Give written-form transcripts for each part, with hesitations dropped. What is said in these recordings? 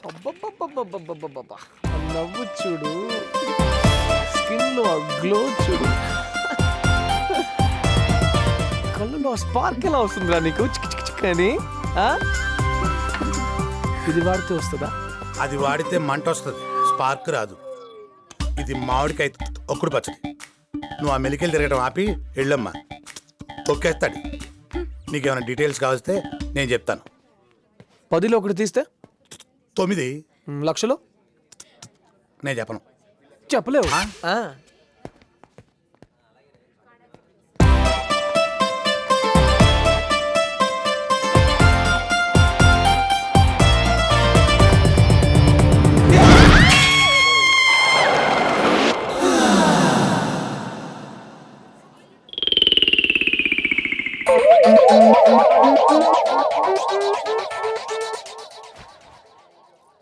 అబ్బబ్బబ్బబ్బబ్బబ్బబ్బబ్బ. ఆ నవ్వు చూడు, స్కిన్ లో గ్లో చూడు, కళ్ళలో స్పార్క్ ఎలా వస్తుందిరా నీకు చిక్ చిక్ చిక్ అని? ఆ? ఇది వాడితే వస్తుందా? అది వాడితే మంట వస్తుంది, స్పార్క్ రాదు. ఇది మామిడికాయ ఒక్కడు పచ్చడి. నువ్వు ఆ మెలికలు తిరగడం ఆపి వెళ్ళమ్మా, ఒక్కేస్తాడు. నీకేమైనా డీటెయిల్స్ కావస్తే నేను చెప్తాను. 10లో ఒకటి తీస్తే 9 లక్షలు నేను చెప్పను. చెప్పలేవు. ఆ.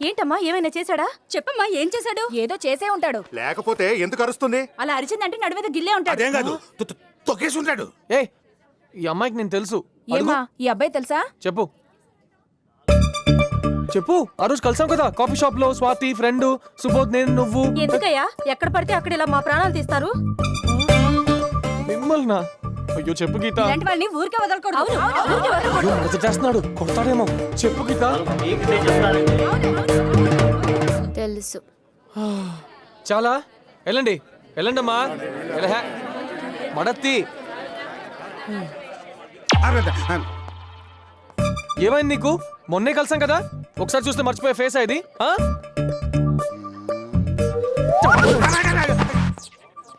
ఏంటమ్మా ఏమైనా చేశాడా? చెప్పమ్మా ఏం చేశాడు? ఏదో చేసే ఉంటాడు. లేకపోతే ఎందుకు అరుస్తుంది? అలా అరిచిందంటే నడుమీద గిల్లే ఉంటాడు. అదేం కాదు, తొక్కేసి ఉంటాడు. ఏ ఈ అమ్మాయికి నేను తెలుసు. ఏమా ఈ అబ్బాయి తెలుసా? చెప్పు చెప్పు. ఆ రోజు కలిసాం కదా కాఫీ షాప్ లో, స్వాతి ఫ్రెండ్, సుబోధ్, నేను, నువ్వు. ఎందుకయ్యా ఎక్కడ పడితే అక్కడ ఇలా మా ప్రాణాలు తీస్తారు? మిమ్మల్నా? అయ్యో చెప్పు గీత. ఇలాంటి వాళ్ళని ఊరికే వదలకూడదు. అయ్యో, మజ చేస్తున్నాడు, కొడతాడేమో. చెప్పు గీత. తెలుసు. చాలా వెళ్ళండి వెళ్ళండి అమ్మా. మడత్తి ఏమైంది నీకు? మొన్నే కలిసాం కదా, ఒకసారి చూస్తే మర్చిపోయే ఫేస్ ఇది.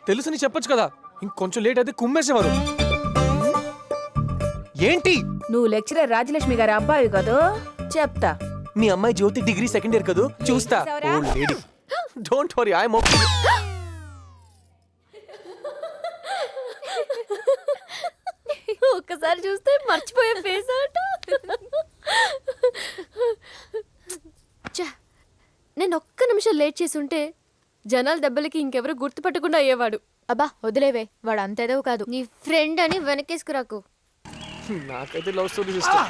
తెలుసు నీ చెప్పొచ్చు కదా, ఇంకొంచెం లేట్ అయితే కుమ్మేసేవారు. ఏంటి? నువ్వు లెక్చరర్ రాజలక్ష్మి గారి అబ్బాయి కదా, చెప్తా. మీ అమ్మాయి జ్యోతి డిగ్రీ సెకండ్ ఇయర్ కదా, చూస్తా. Don't worry, I'm okay. ఒక్కసారి చూస్తే మర్చిపోయే ఫేస్ అట. నేను ఒక్క నిమిషం లేట్ చేసుంటే జనాల దెబ్బలకి ఇంకెవరు గుర్తుపట్టకుండా అయ్యేవాడు. అబ్బా వదిలేవే, వాడు అంతేదో కాదు. నీ ఫ్రెండ్ అని వెనకేసుకురాకు. నాకైతే లవ్ స్టోరీ సిస్టమ్.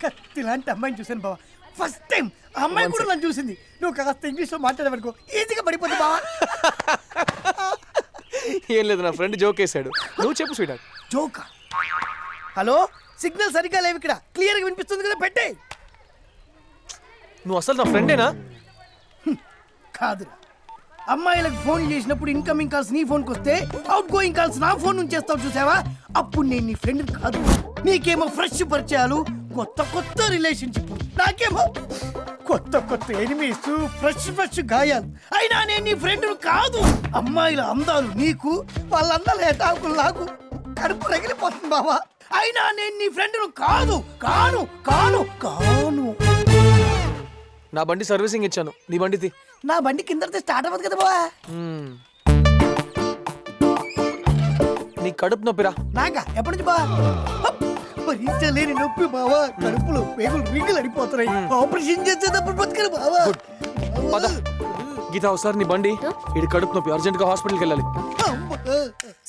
కత్తిలాంటి అమ్మాయిని చూసాను బావా, ఫస్ట్ టైం. ఆ అమ్మాయి కూడా నన్ను చూసింది. నువ్వు కాస్త ఇంగ్లీష్లో మాట్లాడేవనుకో ఈజీగా పడిపోతుంది బావా. ఏం లేదు, నా ఫ్రెండ్ జోక్ వేసాడు. నువ్వు చెప్పు స్వీట్. జోకా? హలో, సిగ్నల్ సరిగ్గా లేవు ఇక్కడ, క్లియర్గా వినిపిస్తుంది కదా, పెట్టే. నువ్వు అసలు నా ఫ్రెండేనా? కాదురా, అమ్మాయిలకు ఫోన్ చేసినప్పుడు ఇన్కమింగ్ కాల్స్ నీ ఫోన్కి వస్తే అవుట్ గోయింగ్ కాల్స్ నా ఫోన్ నుంచి చేస్తావు చూసావా, అప్పుడు నేను నీ ఫ్రెండ్ కాదు. నీకేమో ఫ్రెష్ పరిచయాలు, కొత్త కొత్త రిలేషన్షిప్, నాకేమో కొత్త కొత్త ఎనిమీస్, ఫ్రెష్ గాయాలు. అయినా నేను నీ ఫ్రెండ్ కాదు. అమ్మాయిల అందాలు నీకు, వాళ్ళ అందాలు ఏటాకులు నాకు. కడుపు రగిలిపోతుంది బావా. అయినా నేను నీ ఫ్రెండ్ కాదు, కాను కాను కాను. నా బండి సర్వీసింగ్ ఇచ్చాను, నీ బండిది. నా బండి కింద స్టార్ట్ అవ్వదు కదా బావా. నీ కడుపు నొప్పిరా? నాకా? ఎప్పటి నుంచి బావా? భరించలేని నొప్పి బావా, కడుపులో పేగులు రింగులు అడిపోతున్నాయి. ఆపరేషన్ చేసేటప్పుడు బతకరు బావా. పద గీత, ఒకసారి నీ బండి. ఇది కడుపు నొప్పి, అర్జెంట్ గా హాస్పిటల్కి వెళ్ళాలి.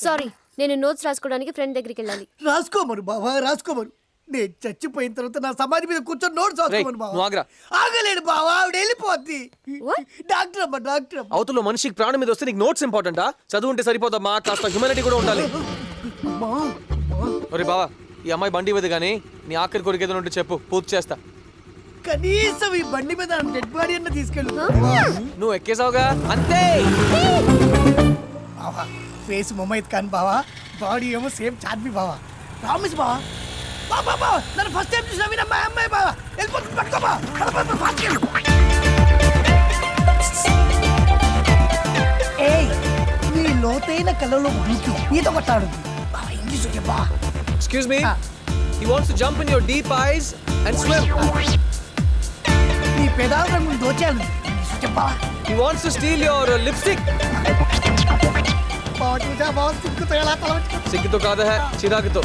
సారీ, నేను నోట్స్ రాసుకోవడానికి ఫ్రెండ్ దగ్గరికి వెళ్ళాలి. రాసుకోమరు బావా, రాసుకోమరు. నేను చచ్చిపోయిన తర్వాత నా సమాధి మీద కూర్చొని నోట్స్ రాసుకోమరు బావా. ఆగలేడు బావా, ఆవిడ వెళ్ళిపోద్ది. డాక్టర్ అమ్మా, డాక్టర్ అమ్మా. అవతల మనిషికి ప్రాణం మీద వస్తే నీకు నోట్స్ ఇంపార్టెంటా? చదువు ఉంటే సరిపోదమ్మా, కాస్త హ్యూమానిటీ కూడా ఉండాలి. ఒరే బావా, ఈ అమ్మాయి బండి ఇవ్వదు కానీ నీ ఆఖరి కొడుకు ఏదైనా ఉంటే చెప్పు, పూర్తి చేస్తా. కనీసం ఈ బండి మీద డెడ్ బాడీ అన్న తీసుకెళ్ళు. నువ్వు ఎక్కేసావుగా, అంతే. బావా ఫేస్ ముమైత్ ఖాన్ బావా, బాడీ ఏమో సేమ్ చార్మి బావా. ప్రామిస్ బావా. బాబా నన్ను ఫస్ట్ టైం చూసిన వినమ్మా అమ్మాయి బావా. వెళ్ళిపోతుంది, పట్టుకోబా. ఏయ్, నీ లోతైన కళ్ళలో దూకి ఈత కొట్టాడు బావా. ఇంగ్లీష్ చెప్పా. Excuse me. He wants to jump in your deep eyes and swim. నీ పెదాల రంగును దోచాను. ఇంగ్లీష్ చెప్పా. He wants to steal your lipstick. బావా చూసా బావా, సిగ్గుతో ఎలా తల సిగ్గుతో కాదా, చిరాకుతో.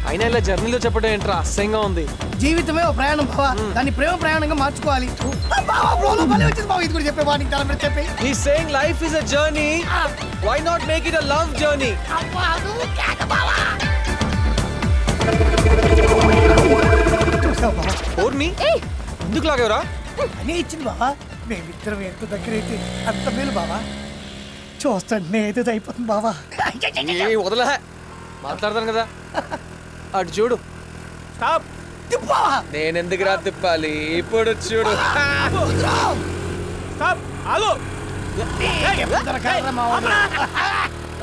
అయినా ఇలా జర్నీలో చెప్పడం ఏంట్రా, అసహ్యంగా ఉంది. జీవితమే ఒక ప్రయాణం బావా, దాన్ని ప్రేమ ప్రయాణంగా మార్చుకోవాలి. బావా ఫ్లోలో పని వచ్చింది బావా, ఇది కూడా చెప్పే బావా, నీకు తల మీద చెప్పే. He's saying life is a journey. Why not make it a love journey? అబ్బా నువ్వు కేక బావా. Or me? ఎందుకు లాగేవరా? అని ఇచ్చింది బావా. మేమిద్దరం ఎంత దగ్గర అయితే అంత మేలు బావా. చూస్తాంటే ఏదో అయిపోతుంది బావా. వదలే, మాట్లాడతాను కదా. అటు చూడు. స్టాప్. తిప్పావా. నేను ఎందుకు తిప్పాలి? ఇప్పుడు చూడు. స్టాప్. ఆగు.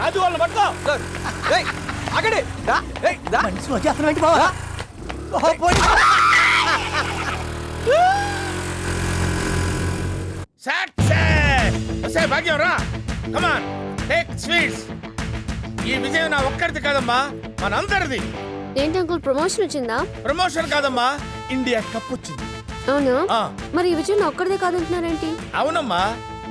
రాజు వాళ్ళని పట్టుకో. అక్కడే మనిషి వచ్చేస్తున్నావు ఏంటి బావా? ఓ, పోనీ. భాగ్యం రా, కమాన్ టేక్ స్వీట్స్. ఈ విజయం నా ఒక్కరిది కాదమ్మా, మనందరిది. ఏంటి అంకుల్ ప్రమోషన్ వచ్చిందా? ప్రమోషన్ కాదమ్మా, ఇండియా కప్ వచ్చింది. అవునా? ఆ. మరి ఈ విజయం ఒక్కడిదే కాదంటున్నారేంటి? అవునమ్మా,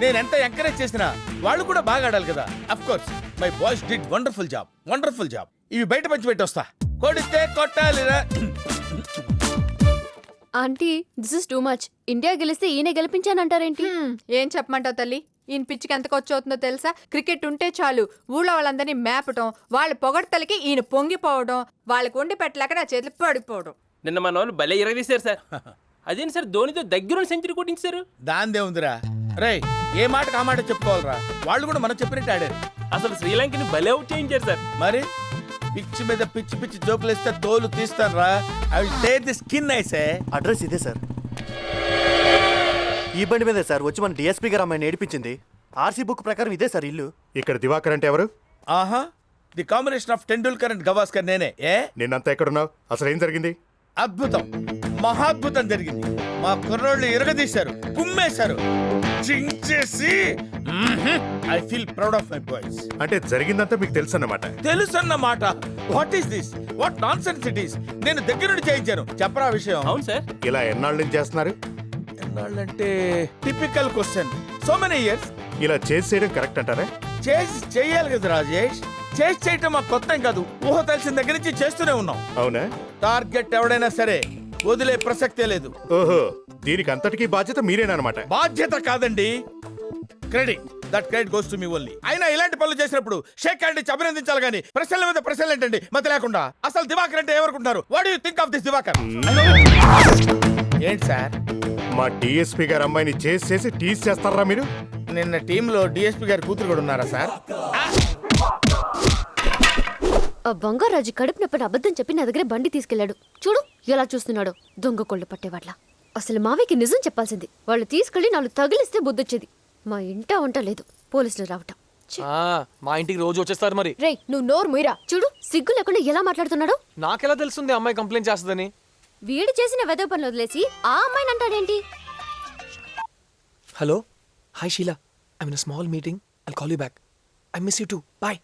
నేను ఎంత ఎంకరేజ్ చేసినా వాళ్ళు కూడా బాగా ఆడాలి కదా. Of course my boys did wonderful job, wonderful job. ఇవి బయట పంచి పెట్టి వస్తా. కొడితే కొట్టాలిరా. Aunty this is too much. India గెలిస్తే ఈయన గెలిపించానంటారేంటి? ఏం చెప్పమంటావు తల్లి? ఈయన పిచ్చికి ఎంత ఖర్చవుతుందో తెలుసా? క్రికెట్ ఉంటే చాలు ఊళ్ళో వాళ్ళందరినీ మేపటం, వాళ్ళ పొగడ్తలకి ఈయన పొంగిపోవడం, వాళ్ళకి వండి పెట్టలేక నా చేతులు పడిపోవడం. నిన్న మన వాళ్ళు భలే ఇరగదీశారు సార్. అదేంటి సార్ ధోనితో దగ్గర సెంచరీ కొట్టించారు. దాందే ఉందిరా. రేయ్, ఏ మాటకు ఆ మాట చెప్పుకోవాలరా. వాళ్ళు కూడా మనం చెప్పినట్టు ఆడారు. అసలు శ్రీలంకని భలే అవుట్ చేయించారు సార్. మరి పిచ్చి మీద పిచ్చి పిచ్చి జోకులు ఇస్తే తోలు తీస్తాను రా. I will take the skin ఐసే. అడ్రస్ ఇదే సార్. ఈ బండి మీదే సార్ వచ్చి మన డిఎస్పీ గారు అమ్మాయిని ఏడిపించింది. ఆర్సీ బుక్ ప్రకారం ఇదే సార్ ఇల్లు. ఇక్కడ దివాకర్ అంటే ఎవరు? ఆహా, the combination of Tendulkar and Gavaskar నేనే. నిన్నంతా ఎక్కడున్నావు? అసలు ఏం జరిగింది? అద్భుతం, మహాద్భుతం జరిగింది. మా కుర్రోళ్ళు ఇరగదీశారు, కుమ్మేశారు, చించేసి. I feel proud of my boys. అంటే జరిగిందంతా మీకు తెలుసు అన్నమాట. తెలుసన్నమాట. What is this? What nonsense it is? నేను దగ్గర నుండి చేయించాను. చెప్పరా విషయం. అవును సార్. ఇలా ఎన్నాళ్ళ నుంచి చేస్తున్నారు? ఎన్నాళ్ళంటే typical question. So many years. ఇలా చేసి చేయడం కరెక్ట్ అంటారా? చేసి చెయ్యాలి కదా రాజేష్. చేసి చేయటం మాకు కొత్త ఏం కాదు. ఊహ తెలిసిన దగ్గర నుంచి చేస్తూనే ఉన్నాం. అవునా? టార్గెట్ ఎవడైనా సరే వదిలే ప్రసక్తే లేదు. ఓహో, దీనికి అంతటికీ బాధ్యత మీరేనమాట. బాధ్యత కాదండి, credit. That credit goes to me only. అయినా ఇలాంటి పనులు చేసినప్పుడు షేక్ హ్యాండ్ ఇచ్చి అభినందించాలి కానీ ప్రశ్నల మీద ప్రశ్నలు ఏంటండి మధ్య లేకుండా. అసలు దివాకర్ అంటే ఏమనుకుంటున్నారు? What you think of this Diwakar? ఏంటి సార్? మా డిఎస్పీ గారు అమ్మాయిని చేసి చేసి టీజ్ చేస్తారా మీరు? నిన్న టీంలో డిఎస్పీ గారి కూతురు కూడా ఉన్నారా సార్? ఆ బంగారాజు కడుపు నొప్పని అబద్ధం చెప్పి నా దగ్గర బండి తీసుకెళ్లాడు. చూడు ఎలా చూస్తున్నాడు, దొంగ కొళ్ళు పట్టేవాళ్ళ. అసలు మావయ్యకి నిజం చెప్పాల్సింది. వాళ్ళు తీసుకెళ్లి నాలుగు తగిలిస్తే బుద్ధొచ్చేది. మా ఇంట వంట లేదు, పోలీసులు రావటం. మా ఇంటికి రోజు వచ్చేస్తారు మరి. రేయ్ నువ్వు నోరు మీరా. చూడు సిగ్గు లేకుండా ఎలా మాట్లాడుతున్నాడు. నాకెలా తెలుస్తుంది అమ్మాయి కంప్లైంట్ చేస్తుందని? వీడు చేసిన వెదవ పనులు వదిలేసి ఆ అమ్మాయిని అంటాడేంటి? Hello, hi Sheela, I in small meeting, I'll call you back. I miss you too, bye.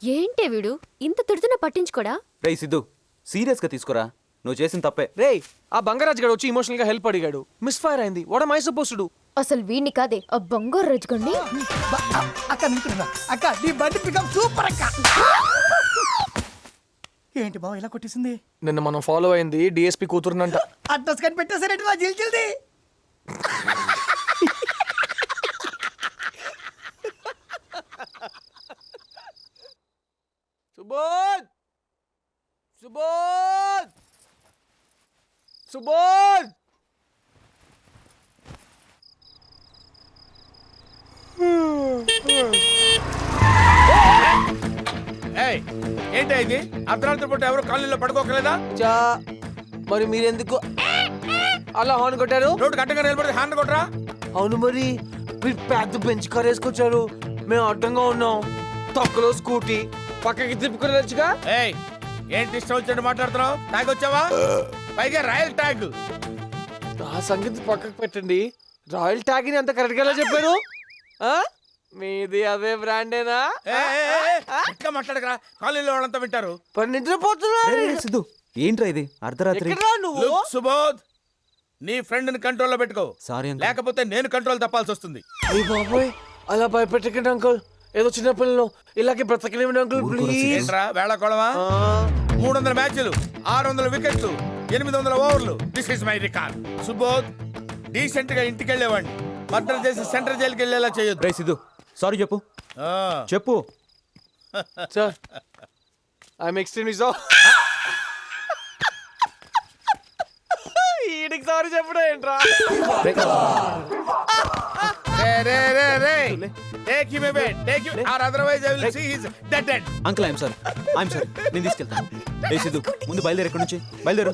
ఏంటే వీడు ఇంత తిడుతున్నా పట్టించుకోడా? రేయ్ సిద్ధు, సీరియస్ గా తీసుకురా, నువ్వు చేసిన తప్పే. రేయ్, ఆ బంగారాజ్ గారు వచ్చి ఎమోషనల్ గా హెల్ప్ అడిగాడు. మిస్ ఫైర్ అయింది. What am I supposed to do? అసలు వీడిని కాదే ఆ బంగారాజు గండి. అక్క నింటున్నా. అక్క నీ బండి పికప్ సూపర్ అక్క. ఏంటి బావ ఇలా కొట్టేసింది? నిన్న మనం ఫాలో అయింది డిఎస్పీ కూతురునంట. అడ్రస్ కని పెట్టేసారేంటి నా జిల్జిల్ది? సుబోధ్, సుబోధ్, సుబోధ్. ఏంటి ఇది? అర్ధరాత్రి పూట ఎవరు కాలనీలో పడుకోకలేదా? చా, మరి మీరెందుకు అలా హార్న్ కొట్టారు? రోడ్డు గట్టగా నిలబడితే హ్యాండ్ కొట్టరా? అవును మరి, మీరు పెద్ద బెంచ్ కార్ వేసుకొచ్చారు, మేము అడ్డంగా ఉన్నాం. తొక్కలో స్కూటీ పక్కకి తిప్పుకునేచ్చుగా. ఏయ్, ఏంటి ఇష్టం వచ్చినట్టు మాట్లాడుతున్నావు? ట్యాగ్ వచ్చావా? పైగా రాయల్ ట్యాగ్. ఆ సంగతి పక్కకు పెట్టండి. రాయల్ ట్యాగ్ ని అంత కరెక్ట్ గా చెప్పారు. ఆ? మీది అదే బ్రాండేనా? ఎట్లా మాట్లాడకరా, కాలనీలో వాళ్ళంతా వింటారు. పని నిద్రపోతున్నారు. సిద్ధు, ఏంట్రా ఇది అర్ధరాత్రి? ఎక్కడ్రా నువ్వు? Look, సుబోధ్, నీ ఫ్రెండ్ ని కంట్రోల్లో పెట్టుకో. Sorry uncle. లేకపోతే నేను కంట్రోల్ తప్పాల్సి వస్తుంది. అయ్య బాబోయ్, అలా భయపెట్టకండి అంకుల్. ఏదో చిన్న పిల్లలు ఇలాగే బ్రతకలేమండి అంకుల్, ప్లీజ్. ఏంట్రా వేళకోళమా? 300 మ్యాచ్లు, 600 వికెట్లు, 800 ఓవర్లు. This is my record. Subodh, decent గా ఇంటికి వెళ్ళేవాడిని మర్డర్ చేసి సెంట్రల్ జైలుకి వెళ్ళేలా చేయొద్దు. రేయ్ సిద్ధు, సారీ చెప్పు. ఆ. చెప్పు. Sir, I'm extremely sorry. డాడీకి సారీ చెప్పడం ఏంట్రా? అంకుల్ ఐఎమ్ సారీ నేను తీసుకెళ్తాను. ఏ సిద్ధు ముందు బయలుదేరు, ఎక్కడి నుంచి బయలుదేరు.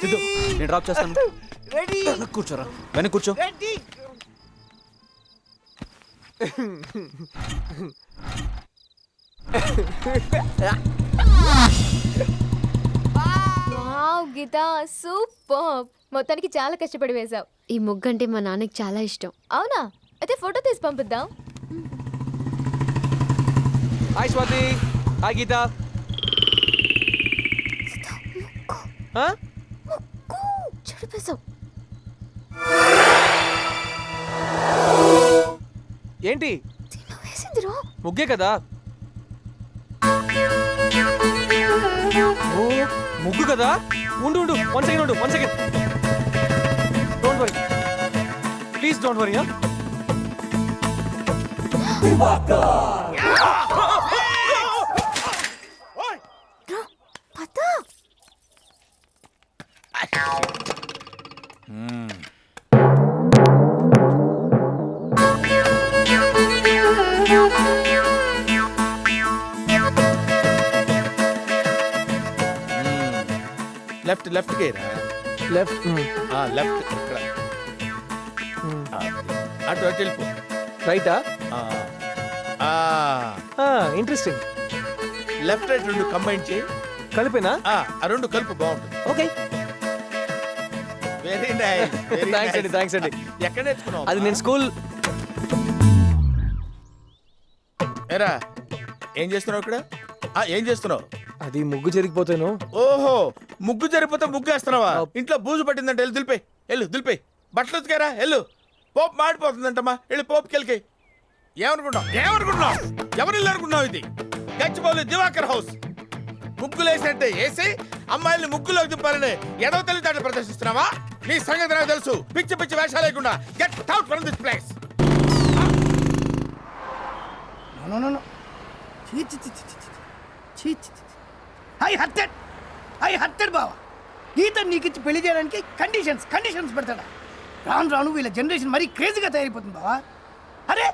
సిద్ధు నేను డ్రాప్ చేస్తాను. వెనక్కి కూర్చోరా, వెనక్కి కూర్చో. వావ్ గీత సూపర్. మొత్తానికి చాలా కష్టపడి వేశావు. ఈ ముగ్గు అంటే మా నాన్నకి చాలా ఇష్టం. అవునా? అయితే ఫోటో తీసి పంపిద్దాం. హాయ్ స్వాతి. హాయ్ గీత. చెడిపేశావు. ఏంటి వేసిందిరా. ముగ్గే కదా? ఓ, ముగ్గు కదా? ఉండు 1 సెకండ్ ఉండు. 1 second. Don't worry, please don't worry. Left left గేరా లెఫ్ట్ లెఫ్ట్ ఇక్కడ అటు అటు వెళ్ళిపో. రైటా? ఇంట్రెస్టింగ్. లెఫ్ట్ రైట్ రెండు కంబైన్ చేయి. కలిపేనా? ఆ రెండు కలుపు, బాగుంటుంది. ఓకే. Very nice. థ్యాంక్స్ అండి. ఎక్కడ నేర్చుకున్నావు? అది నేను స్కూల్. ఏరా ఏం చేస్తున్నావు ఇక్కడ? ఏం చేస్తున్నావు? అది ముగ్గు జరిగిపోతాను. ఓహో, ముగ్గు జరిగిపోతే ముగ్గు వేస్తున్నావా? ఇంట్లో బూజు పట్టిందంట, వెళ్ళి దులిపే. బట్టలు ఉతికారా? వెళ్ళు. పోపు మాడిపోతుందంటమ్మా, వెళ్ళి పోపుకి వెళ్ళి. ఏమనుకుంటున్నావు? ఎవరు ఇల్లు అనుకుంటున్నావు? ఇది గచ్చిబౌలి దివాకర్ హౌస్. ముగ్గులు వేసినట్టే వేసి అమ్మాయిల్ని ముగ్గులోకి దింపాలని ఎడవ తెలివితేటలు ప్రదర్శిస్తున్నావా? నీ సంగతి నాకు తెలుసు. పిచ్చి పిచ్చి వేషాలు లేకుండా get out from this place. I hurted బావా. గీత నీకిచ్చి పెళ్లి చేయడానికి కండిషన్స్ పెడతాడా? రాను వీళ్ళ జనరేషన్ మరీ క్రేజీగా తయారైపోతుంది బావా. అరే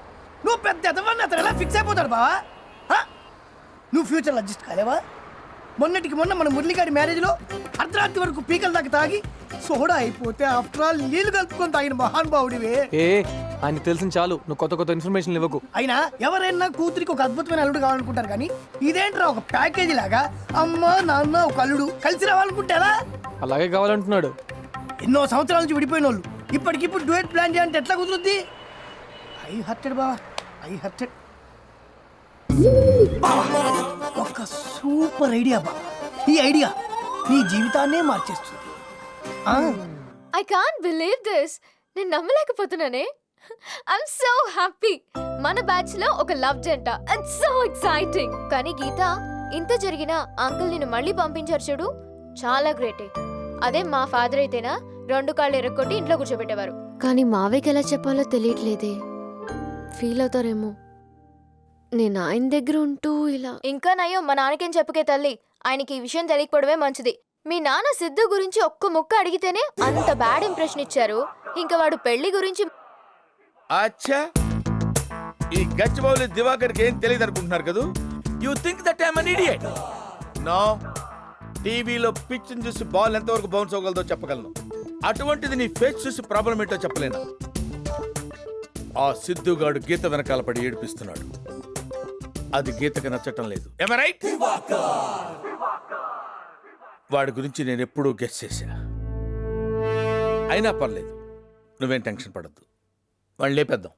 నువ్వు పెద్ద ఎదవని అతను ఎలా ఫిక్స్ అయిపోతాడు బావా? నువ్వు ఫ్యూచర్లో అడ్జస్ట్ కాలేవా? మొన్నటికి మొన్న మన మురళిగారి మ్యారేజ్లో అర్ధరాత్రి వరకు పీకల దాకా తాగి సోడా అయిపోతే ఆఫ్టర్ ఆల్ నీళ్లు కలుపుకొని తాగిన మహానుభావుడివే. ఆయన తెలిసిన చాలు, నువ్వు కొత్త ఇన్ఫర్మేషన్ ఇవ్వకు. అయినా ఎవరైనా కూతురికి ఒక అద్భుతమైన అల్లుడు కావాలనుకుంటారు, కానీ ఇదేంట్రా ఒక ప్యాకేజీ లాగా అమ్మ నాన్న ఒక అల్లుడు కలిసి రావాలనుకుంటారా? అలాగే కావాలంటున్నాడు. ఎన్నో సంవత్సరాల నుంచి విడిపోయిన వాళ్ళు ఇప్పటికిప్పుడు డ్యూయట్ ప్లాన్ చేయాలంటే ఎట్లా కుదురుద్ది? ఐ హర్టెడ్ బావా, ఐ హర్టెడ్. ఒక సూపర్ ఐడియా బావా. ఈ ఐడియా నీ జీవితాన్నే మార్చేస్తుంది. I can't believe this. నేను నమ్మలేకపోతున్నానే. I'm so happy. మన బ్యాచ్ లో ఒక లవ్ జంట. It's so exciting. కానీ గీత, ఇంత జరిగినా అంకుల్ నిన్ను మళ్ళీ పంపించారు చూడు, చాలా గ్రేటే. అదే మా ఫాదర్ అయితేనా 2 కాళ్ళు ఎరగొట్టి ఇంట్లో కూర్చోబెట్టేవారు. కానీ మావయ్యకి ఎలా చెప్పాలో తెలియట్లేదే. ఫీల్ అవుతారేమో నేను ఆయన దగ్గర ఉంటూ ఇలా. ఇంకా నయ్యో మా నాన్నకేం చెప్పుకే తల్లి. ఆయనకి ఈ విషయం తెలియకపోవడమే మంచిది. మీ నాన్న సిద్ధు గురించి ఒక్క ముక్క అడిగితేనే అంత బ్యాడ్ ఇంప్రెషన్ ఇచ్చారు. ఇంకా వాడు పెళ్లి గురించి. అచ్చా, ఈ గచ్చిబౌలి దివాకర్కి ఏం తెలియదు అనుకుంటున్నారు కదా? You think that I'm an idiot? No. టీవీలో పిచ్ని చూసి బాల్ ఎంతవరకు బౌన్స్ అవ్వగలదో చెప్పగలను. అటువంటిది నీ ఫేస్ చూసి ప్రాబ్లం ఏంటో చెప్పలేను. ఆ సిద్ధుగాడు గీత వెనకాల పడి ఏడిపిస్తున్నాడు. అది గీతకు నచ్చటం లేదు. Am I right? వాడి గురించి నేను ఎప్పుడూ గెస్ చేశా. అయినా పర్లేదు, నువ్వేం టెన్షన్ పడద్దు. వాడిని లేపేద్దాం.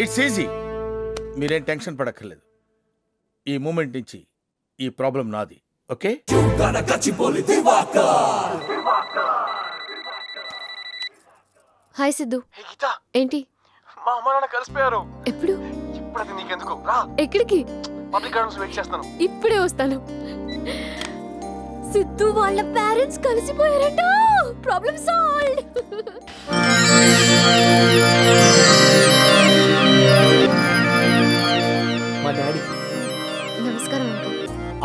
It's easy. మీరేం టెన్షన్ పడక్కర్లేదు. ఈ మూమెంట్ నుంచి ఈ ప్రాబ్లం నాది. ఓకే? హాయ్ సిద్ధు. ఏంటి? మా అమ్మ నాన్న కలిసిపోయారు. ఎప్పుడు? ఇప్పుడు అది నీకెందుకు? రా. ఎక్కడికి? పబ్లిక్ గార్డెన్స్ వెయిట్ చేస్తాను. ఇప్పుడే వస్తాను. సిద్ధు వాళ్ళ పేరెంట్స్ కలిసిపోయారట. Problem solve. మా డాడీ. నమస్కారం అంకుల్.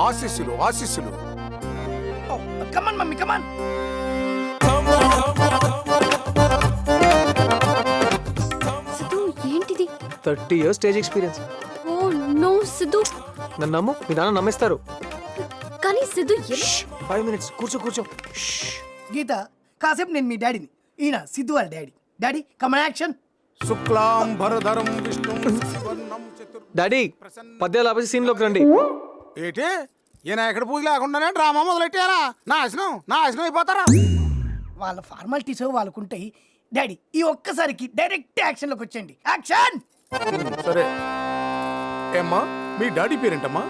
ఆశీస్సులు. Come on mummy, come on. సిద్ధు ఏంటిది 30 years stage experience. Oh no Siddhu. నన్ను నమ్ము, మీ నాన్న నమ్మేస్తారు. కానీ సిద్ధు 5 minutes కూర్చో కూర్చో. గీత కాసేపు నేను మీ డాడీని, ఈయన సిద్ధు వాళ్ళ డాడీ. Daddy come on action. శుక్లాం భరధరం విష్ణు శశివర్ణం చతుర్ డాడీ పద్యాలు ఆపేసి సీన్లోకి రండి. ఏంటి ఈయన ఎక్కడ పూజ లేకుండానే డ్రామా మొదలెట్టారా? నాశనం అయిపోతారా? వాళ్ళ ఫార్మాలిటీస్ వాళ్ళకుంటాయి. డాడీ ఈ ఒక్కసారికి డైరెక్ట్ యాక్షన్లోకి వచ్చేయండి. యాక్షన్. సరే ఏమ్మా మీ డాడీ పేరేంటమ్మా?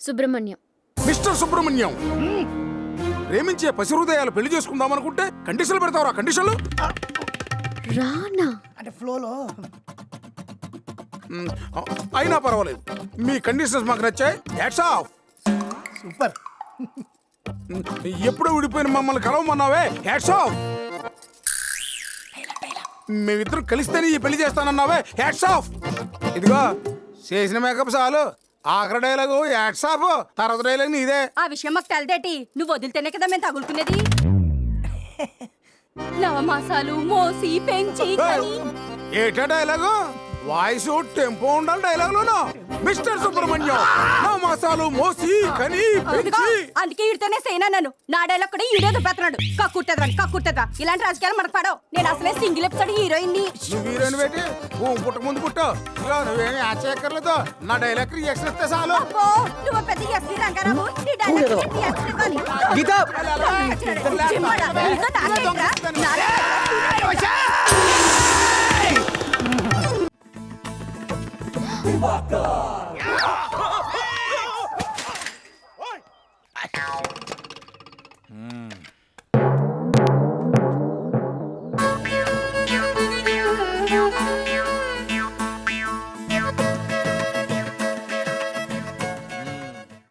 సుబ్రహ్మణ్యం. మిస్టర్ సుబ్రహ్మణ్యం. ప్రేమించే పసి హృదయాలు పెళ్లి చేసుకుందాం అనుకుంటే కండిషన్లు పెడతావురా? కండిషన్లు రానా అంటే ఫ్లోలో. అయినా పర్వాలేదు, మీ కండిషన్స్ మాకు నచ్చాయి. Hats off. సూపర్. ఎప్పుడో విడిపోయిన మమ్మల్ని కలవమన్నావే. Hats off. మేమిద్దరం కలిస్తేనే ఈ పెళ్లి చేస్తానన్నావే. Hats off. ఇదిగో చేసిన మేకప్ చాలు. ఆఖరి డైలాగు హ్యాట్స్ ఆఫ్, తర్వాత డైలాగ్ నీదే. ఆ విషయం మాకు తెలదేటి, నువ్వు వదిలితేనే కదా మేము తగులుకునేది. నవమాసాలు మోసి పెంచి ఏటా డైలాగు? వాయిస్ టెంపో ఉండాలి డైలాగులోను. మిస్టర్ సుబ్రహ్మణ్యం నా మాసాలు మోసి కని పెంచి. అందుకే ఈడితోనే సేనా నన్ను నా డైలాగ్ కూడా ఈడేదో పెత్తనాడు. కక్కుట్టేదా ఇలాంటి రాజకీయాలు మనకు పడవు. నేను అసలే సింగిల్ ఎపిసోడ్ హీరోయిన్ ని. నువ్వు హీరోయిన్ పెట్టి పుట్టక ముందు పుట్టు. నువ్వేమి ఆశ్చర్యకర్లేదు. నా డైలాగ్ రియాక్షన్ ఇస్తే చాలు. అబ్బో నువ్వు పెద్ద ఎస్పీ రంగారావు, నీ డైలాగ్ రియాక్షన్ ఇవ్వాలి. గీత చిమ్మడా, నీతో నాకేంట్రా?